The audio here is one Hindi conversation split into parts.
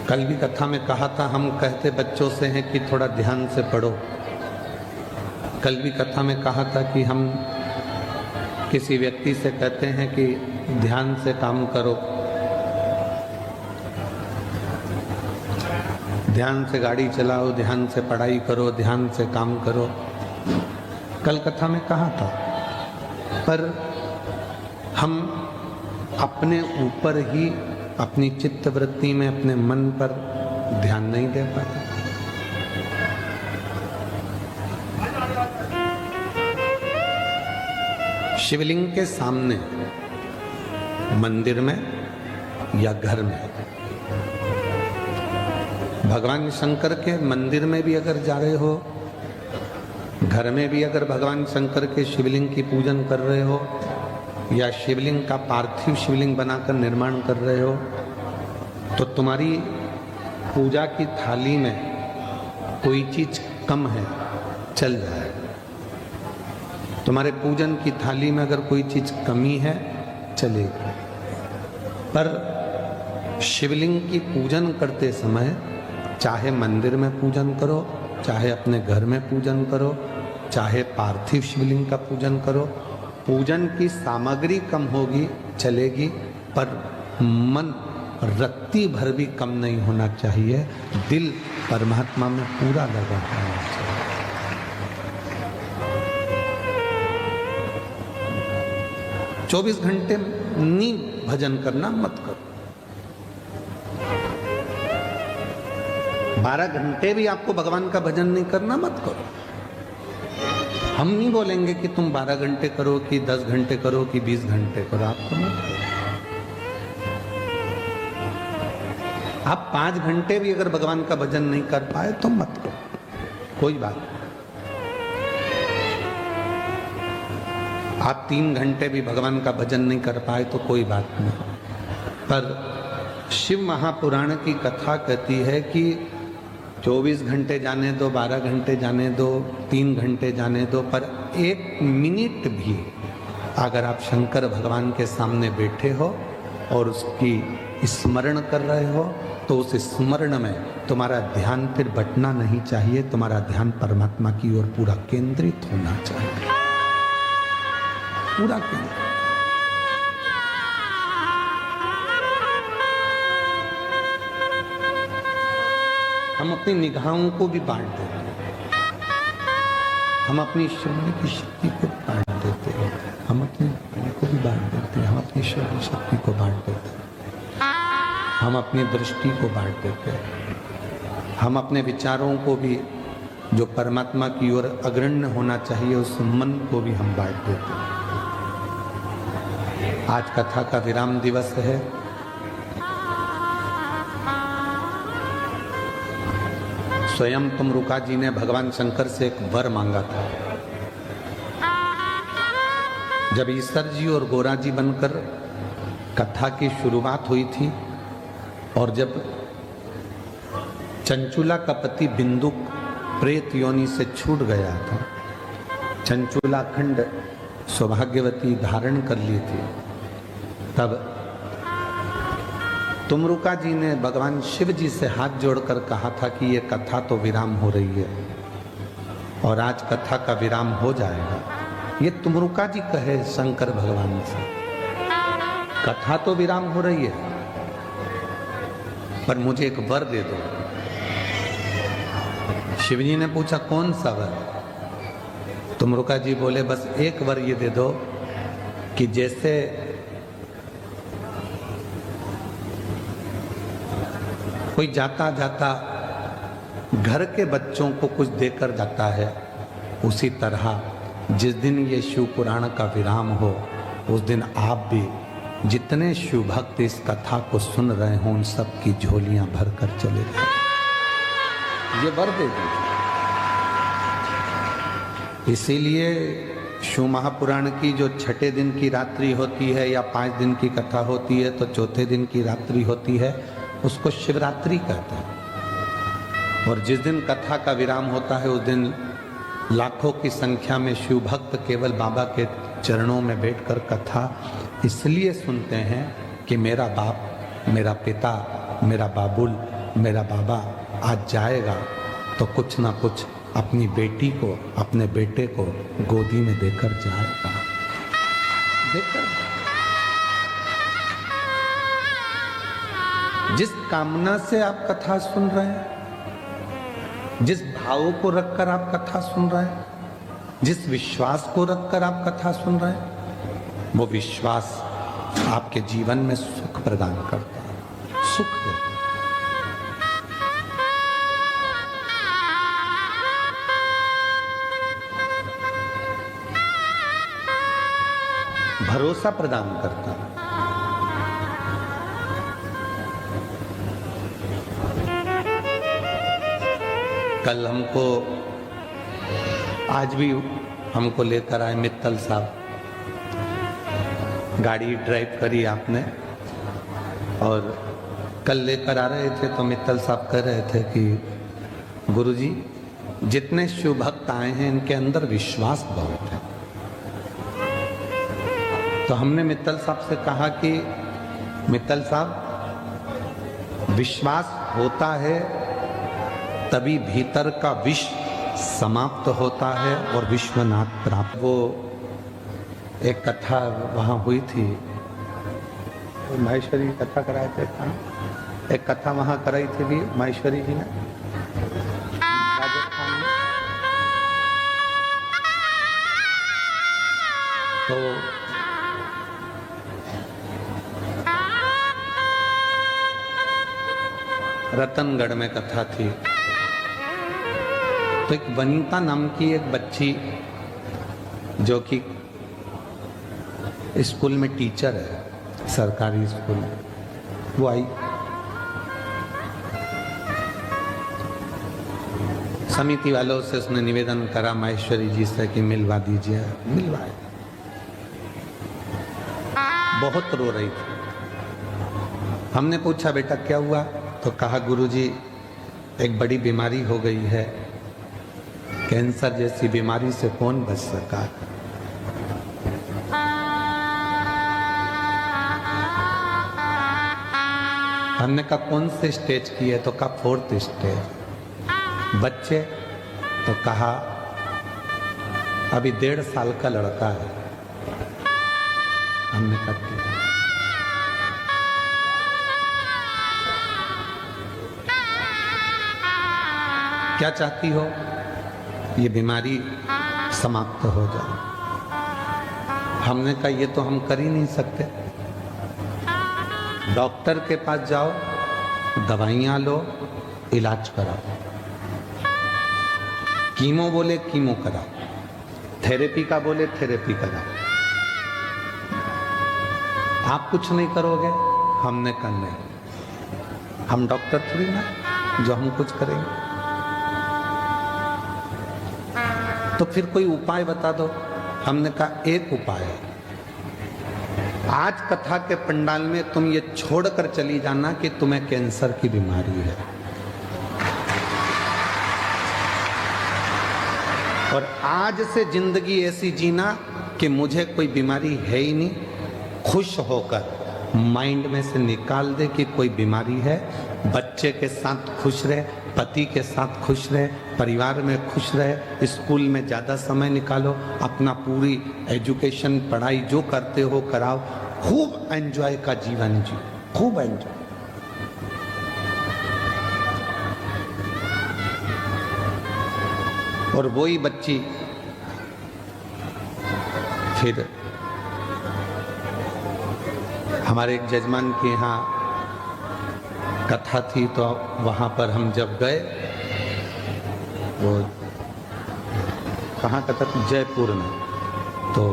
कल भी कथा में कहा था, हम कहते बच्चों से हैं कि थोड़ा ध्यान से पढ़ो। कल भी कथा में कहा था कि हम किसी व्यक्ति से कहते हैं कि ध्यान से काम करो, ध्यान से गाड़ी चलाओ, ध्यान से पढ़ाई करो, ध्यान से काम करो। कल कथा में कहा था, पर हम अपने ऊपर ही अपनी चित्त वृत्ति में अपने मन पर ध्यान नहीं दे पाते। शिवलिंग के सामने मंदिर में या घर में, भगवान शंकर के मंदिर में भी अगर जा रहे हो, घर में भी अगर भगवान शंकर के शिवलिंग की पूजन कर रहे हो या शिवलिंग का पार्थिव शिवलिंग बनाकर निर्माण कर रहे हो, तो तुम्हारी पूजा की थाली में कोई चीज कम है चल जाएगा। तुम्हारे पूजन की थाली में अगर कोई चीज कमी है चलेगी, पर शिवलिंग की पूजन करते समय चाहे मंदिर में पूजन करो, चाहे अपने घर में पूजन करो, चाहे पार्थिव शिवलिंग का पूजन करो, पूजन की सामग्री कम होगी चलेगी, पर मन रत्ती भर भी कम नहीं होना चाहिए। दिल परमात्मा में पूरा लगा होना चाहिए। चौबीस घंटे नींद भजन करना मत करो। 12 घंटे भी आपको भगवान का भजन नहीं करना मत करो। हम नहीं बोलेंगे कि तुम 12 घंटे करो कि 10 घंटे करो कि 20 घंटे करो, आपको मत करो। आप 5 घंटे भी अगर भगवान का भजन नहीं कर पाए तो मत करो, कोई बात नहीं। आप 3 घंटे भी भगवान का भजन नहीं कर पाए तो कोई बात नहीं। पर शिव महापुराण की कथा कहती है कि 24 घंटे जाने दो, 12 घंटे जाने दो, 3 घंटे जाने दो, पर 1 मिनट भी अगर आप शंकर भगवान के सामने बैठे हो और उसकी स्मरण कर रहे हो, तो उस स्मरण में तुम्हारा ध्यान फिर बटना नहीं चाहिए। तुम्हारा ध्यान परमात्मा की ओर पूरा केंद्रित होना चाहिए, पूरा केंद्रित। हम अपनी निगाहों को भी बांट देते हैं, हम अपनी श्रवण की शक्ति को बांट देते हैं, हम अपनी वाणी को भी बांट देते हैं, हम अपनी श्रवण शक्ति को बांट देते हैं, हम अपनी दृष्टि को बांट देते हैं, हम अपने विचारों को भी जो परमात्मा की ओर अग्रण्य होना चाहिए उस मन को भी हम बांट देते हैं। आज कथा का विराम दिवस है। स्वयं तुमरुका जी ने भगवान शंकर से एक वर मांगा था। जब ईश्वर जी और गोरा जी बनकर कथा की शुरुआत हुई थी और जब चंचुला का पति बिंदु प्रेत योनि से छूट गया था, चंचुला खंड सौभाग्यवती धारण कर ली थी, तब तुमरुका जी ने भगवान शिव जी से हाथ जोड़कर कहा था कि ये कथा तो विराम हो रही है और आज कथा का विराम हो जाएगा। ये तुमरुका जी कहे शंकर भगवान से, कथा तो विराम हो रही है पर मुझे एक वर दे दो। शिव जी ने पूछा कौन सा वर? तुमरुका जी बोले बस एक वर ये दे दो कि जैसे कोई जाता जाता घर के बच्चों को कुछ देकर जाता है, उसी तरह जिस दिन ये शिव पुराण का विराम हो उस दिन आप भी जितने शिव भक्त इस कथा को सुन रहे हों उन सब की झोलियां भर कर चले जाए। ये वर दे दीजिए। इसीलिए शिव महापुराण की जो 6ठे दिन की रात्रि होती है या 5 दिन की कथा होती है, तो चौथे दिन की रात्रि होती है, उसको शिवरात्रि कहते हैं। और जिस दिन कथा का विराम होता है उस दिन लाखों की संख्या में शिव भक्त केवल बाबा के चरणों में बैठकर कथा इसलिए सुनते हैं कि मेरा बाप, मेरा पिता, मेरा बाबुल मेरा बाबा आज जाएगा तो कुछ ना कुछ अपनी बेटी को, अपने बेटे को गोदी में देकर जाएगा, देकर। जिस कामना से आप कथा सुन रहे हैं, जिस भाव को रखकर आप कथा सुन रहे हैं, जिस विश्वास को रखकर आप कथा सुन रहे हैं, वो विश्वास आपके जीवन में सुख प्रदान करता है, सुख देता है। भरोसा प्रदान करता है। कल हमको, आज भी हमको लेकर आए मित्तल साहब, गाड़ी ड्राइव करी आपने, और कल लेकर आ रहे थे तो मित्तल साहब कह रहे थे कि गुरुजी जितने शिव भक्त आए हैं इनके अंदर विश्वास बहुत है। तो हमने मित्तल साहब से कहा कि मित्तल साहब, विश्वास होता है तभी भीतर का विष समाप्त होता है और विश्वनाथ प्राप्त। वो एक कथा वहाँ हुई थी, माहेश्वरी कथा कराए थे, एक कथा वहाँ कराई थी भी माहेश्वरी जी ने राजस्थान में। तो रतनगढ़ में कथा थी। तो एक वनिता नाम की एक बच्ची जो कि स्कूल में टीचर है, सरकारी स्कूल में, वो आई। समिति वालों से उसने निवेदन करा माहेश्वरी जी से कि मिलवा दीजिए, मिलवाए। बहुत रो रही थी। हमने पूछा बेटा क्या हुआ? तो कहा गुरुजी एक बड़ी बीमारी हो गई है, कैंसर जैसी बीमारी से कौन बच सका। हमने कहा कौन से स्टेज की है? तो कहा 4th स्टेज। बच्चे? तो कहा अभी 1.5 साल का लड़का है। हमने कहा ठीक है। क्या चाहती हो? ये बीमारी समाप्त हो जाए। हमने कहा ये तो हम कर ही नहीं सकते। डॉक्टर के पास जाओ, दवाइयां लो, इलाज कराओ। कीमो बोले कीमो कराओ, थेरेपी का बोले थेरेपी कराओ। आप कुछ नहीं करोगे? हमने कहा नहीं, हम डॉक्टर थोड़ी ना जो हम कुछ करेंगे। तो फिर कोई उपाय बता दो। हमने कहा एक उपाय है, आज कथा के पंडाल में तुम ये छोड़कर चली जाना कि तुम्हें कैंसर की बीमारी है, और आज से जिंदगी ऐसी जीना कि मुझे कोई बीमारी है ही नहीं। खुश होकर माइंड में से निकाल दे कि कोई बीमारी है। बच्चे के साथ खुश रहे, पति के साथ खुश रहे, परिवार में खुश रहे, स्कूल में ज़्यादा समय निकालो, अपना पूरी एजुकेशन पढ़ाई जो करते हो कराओ, खूब एंजॉय का जीवन जी, खूब एंजॉय। और वही बच्ची फिर हमारे एक जजमान के यहाँ कथा थी, तो वहाँ पर हम जब गए, वो कहाँ कथा थी? जयपुर में। तो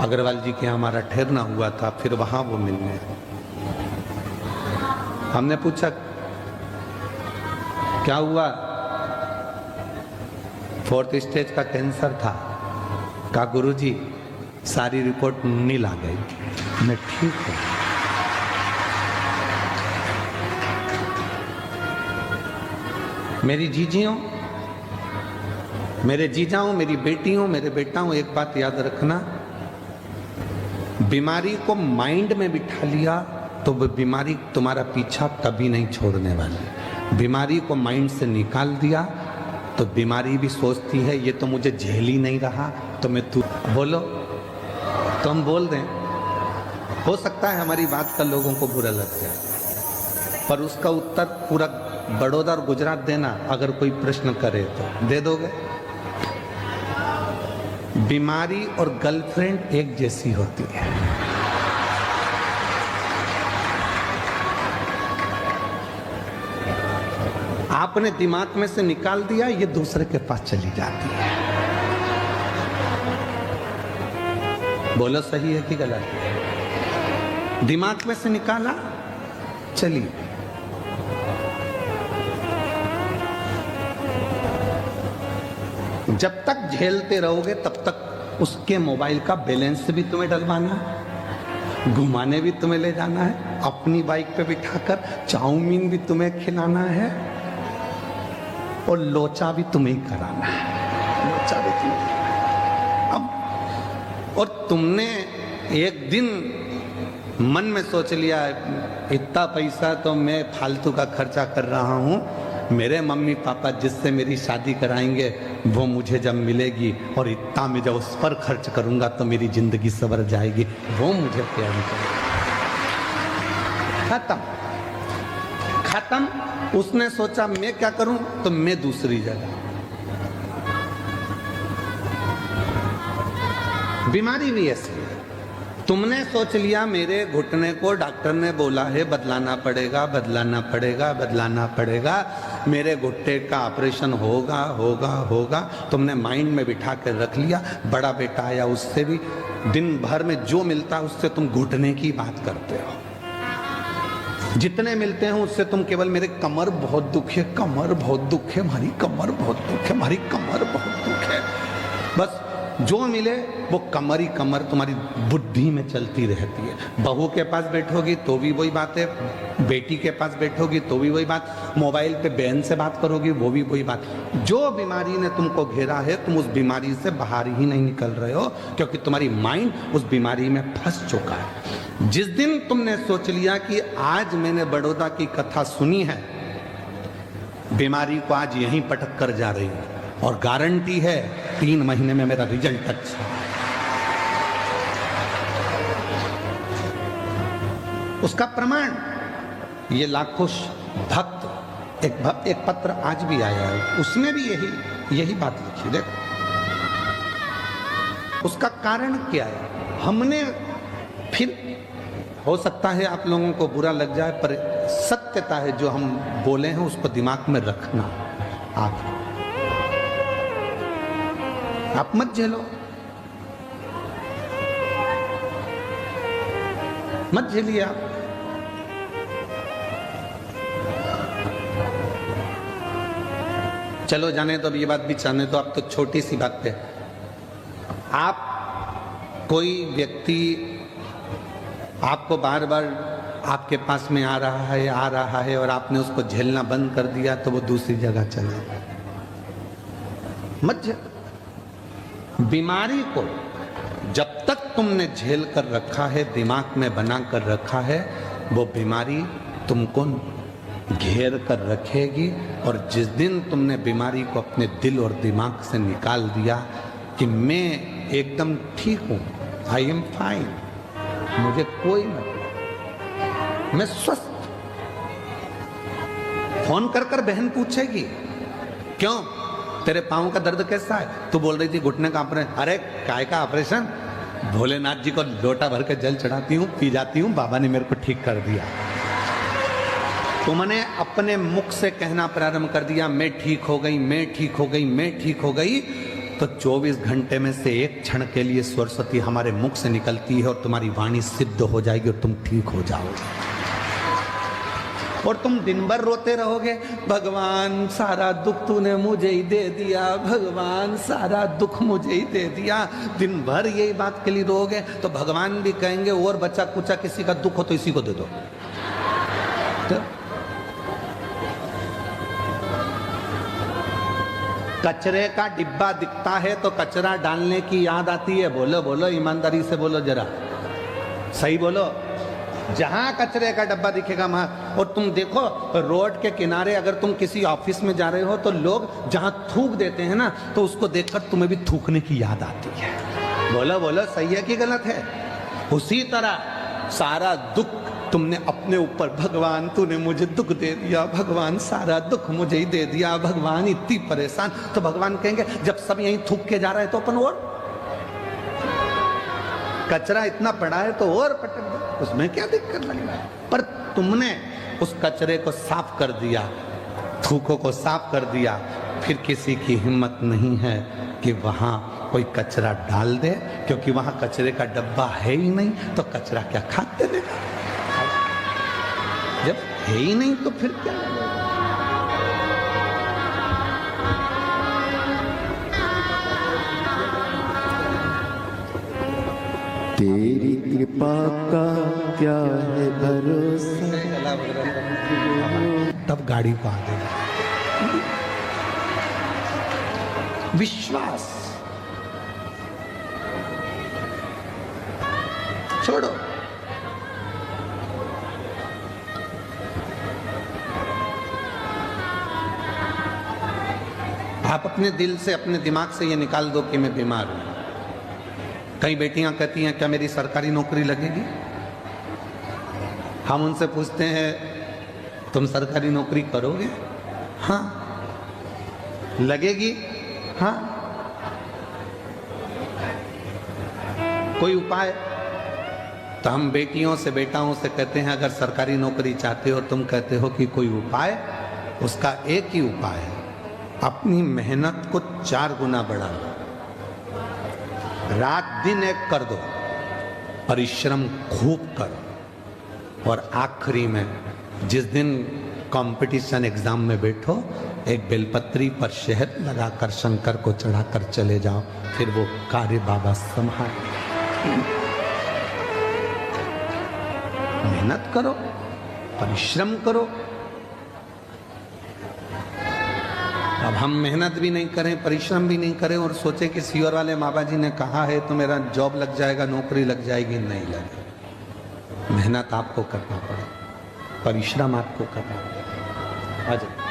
अग्रवाल जी के यहाँ हमारा ठहरना हुआ था, फिर वहाँ वो मिलने। हमने पूछा क्या हुआ? 4th स्टेज का कैंसर था। कहा गुरुजी सारी रिपोर्ट नील आ गई। मैं ठीक हूँ। मेरी जीजियों, मेरे जीजाओं, मेरी बेटियों, मेरे बेटाओं, एक बात याद रखना, बीमारी को माइंड में बिठा लिया तो वो बीमारी तुम्हारा पीछा कभी नहीं छोड़ने वाली। बीमारी को माइंड से निकाल दिया तो बीमारी भी सोचती है ये तो मुझे झेल ही नहीं रहा, तो मैं तू बोलो तो हम बोल दें। हो सकता है हमारी बात का लोगों को बुरा लग जाए, पर उसका उत्तर पूरा बड़ौदा और गुजरात देना। अगर कोई प्रश्न करे तो दे दोगे? बीमारी और गर्लफ्रेंड एक जैसी होती है। आपने दिमाग में से निकाल दिया, ये दूसरे के पास चली जाती है। बोलो सही है कि गलत है? दिमाग में से निकाला, चलिए। जब तक झेलते रहोगे तब तक उसके मोबाइल का बैलेंस भी तुम्हें डलवाना है, घुमाने भी तुम्हें ले जाना है, अपनी बाइक पे बिठाकर चाउमीन भी तुम्हें खिलाना है और लोचा भी तुम्हें ही कराना है। लोचा भी तुम्हें। अब और तुमने एक दिन मन में सोच लिया इतना पैसा तो मैं फालतू का खर्चा कर रहा हूँ, मेरे मम्मी पापा जिससे मेरी शादी कराएंगे वो मुझे जब मिलेगी और इतना मैं जब उस पर खर्च करूंगा तो मेरी जिंदगी संवर जाएगी, वो मुझे प्यार करेगी। खत्म खत्म। उसने सोचा मैं क्या करूं, तो मैं दूसरी जगह। बीमारी भी ऐसी है। तुमने सोच लिया मेरे घुटने को डॉक्टर ने बोला है बदलाना पड़ेगा, बदलाना पड़ेगा, बदलाना पड़ेगा, मेरे घुटने का ऑपरेशन होगा होगा होगा। तुमने माइंड में बिठा कर रख लिया। बड़ा बेटा आया, उससे भी दिन भर में जो मिलता उससे तुम घुटने की बात करते हो। जितने मिलते हैं उससे तुम केवल मेरे कमर बहुत दुख है, कमर बहुत दुख है, हमारी कमर बहुत दुख है, हमारी कमर बहुत दुख है। बस जो मिले वो कमर ही कमर तुम्हारी बुद्धि में चलती रहती है। बहू के पास बैठोगी तो भी वही बात है, बेटी के पास बैठोगी तो भी वही बात, मोबाइल पे बहन से बात करोगी वो भी वही बात। जो बीमारी ने तुमको घेरा है तुम उस बीमारी से बाहर ही नहीं निकल रहे हो, क्योंकि तुम्हारी माइंड उस बीमारी में फंस चुका है। जिस दिन तुमने सोच लिया कि आज मैंने बड़ौदा की कथा सुनी है, बीमारी को आज यहीं पटक कर जा रही है और गारंटी है 3 महीने में मेरा रिजल्ट अच्छा। उसका प्रमाण ये लाखों भक्त, एक पत्र आज भी आया है, उसमें भी यही बात लिखी। देखो उसका कारण क्या है। हमने फिर हो सकता है आप लोगों को बुरा लग जाए, पर सत्यता है जो हम बोले हैं उसको दिमाग में रखना। आप मत झेलो, मत झेलिए आप। चलो जाने तो अब ये बात भी जाने तो, आप तो छोटी सी बात पे आप कोई व्यक्ति आपको बार बार आपके पास में आ रहा है और आपने उसको झेलना बंद कर दिया तो वो दूसरी जगह चला गया। मत झेलो बीमारी को। जब तक तुमने झेल कर रखा है, दिमाग में बना कर रखा है, वो बीमारी तुमको घेर कर रखेगी। और जिस दिन तुमने बीमारी को अपने दिल और दिमाग से निकाल दिया कि मैं एकदम ठीक हूं, आई एम फाइन, मुझे कोई मतलब, मैं स्वस्थ। फोन कर कर बहन पूछेगी क्यों तेरे पाँव का दर्द कैसा है, तू बोल रही थी घुटने का ऑपरेशन। अरे काय का ऑपरेशन, भोलेनाथ जी को लोटा भर के जल चढ़ाती हूँ, पी जाती हूँ, बाबा ने मेरे को ठीक कर दिया। तुमने अपने मुख से कहना प्रारंभ कर दिया मैं ठीक हो गई, मैं ठीक हो गई, मैं ठीक हो गई, तो 24 घंटे में से एक क्षण के लिए सरस्वती हमारे मुख से निकलती है और तुम्हारी वाणी सिद्ध हो जाएगी और तुम ठीक हो जाओगे। और तुम दिन भर रोते रहोगे, भगवान सारा दुख तूने मुझे ही दे दिया, भगवान सारा दुख मुझे ही दे दिया। दिन भर यही बात के लिए रोगे तो भगवान भी कहेंगे और बच्चा कुचा किसी का दुख हो तो इसी को दे दो। तो कचरे का डिब्बा दिखता है तो कचरा डालने की याद आती है। बोलो बोलो, ईमानदारी से बोलो, जरा सही बोलो। जहां कचरे का डब्बा दिखेगा वहां। और तुम देखो रोड के किनारे अगर तुम किसी ऑफिस में जा रहे हो तो लोग जहां थूक देते हैं ना, तो उसको देखकर तुम्हें भी थूकने की याद आती है। बोलो बोलो, सही है कि गलत है? उसी तरह सारा दुख तुमने अपने ऊपर, भगवान तूने मुझे दुख दे दिया, भगवान सारा दुख मुझे ही दे दिया, भगवान इतनी परेशान। तो भगवान कहेंगे जब सब यहीं थूक के जा रहे हैं तो अपन और कचरा इतना पड़ा है तो और पटक दो, उसमें क्या दिक्कत लग रहा है? पर तुमने उस कचरे को साफ कर दिया, थूकों को साफ कर दिया, फिर किसी की हिम्मत नहीं है कि वहां कोई कचरा डाल दे, क्योंकि वहां कचरे का डब्बा है ही नहीं, तो कचरा क्या खाते देगा? जब है ही नहीं तो फिर क्या लगेगा? तेरी कृपा का क्या है भरोसा। तब गाड़ी को आ देगा विश्वास। छोड़ो, आप अपने दिल से, अपने दिमाग से ये निकाल दो कि मैं बीमार हूं। कई बेटियां कहती हैं क्या मेरी सरकारी नौकरी लगेगी? हम उनसे पूछते हैं तुम सरकारी नौकरी करोगे? हाँ। लगेगी? हाँ। कोई उपाय? तो हम बेटियों से, बेटाओं से कहते हैं अगर सरकारी नौकरी चाहते हो, तुम कहते हो कि कोई उपाय, उसका एक ही उपाय है, अपनी मेहनत को 4 गुना बढ़ा लो, रात दिन एक कर दो, परिश्रम खूब करो, और आखिरी में जिस दिन कंपटीशन एग्जाम में बैठो, एक बेलपत्री पर शहद लगाकर शंकर को चढ़ाकर चले जाओ, फिर वो कार्य बाबा संभाल। मेहनत करो, परिश्रम करो। अब हम मेहनत भी नहीं करें, परिश्रम भी नहीं करें और सोचे कि सीवर वाले बाबा जी ने कहा है तो मेरा जॉब लग जाएगा, नौकरी लग जाएगी, नहीं लगेगी। मेहनत आपको करना पड़ेगा, परिश्रम आपको करना पड़ेगा। आ जाओ।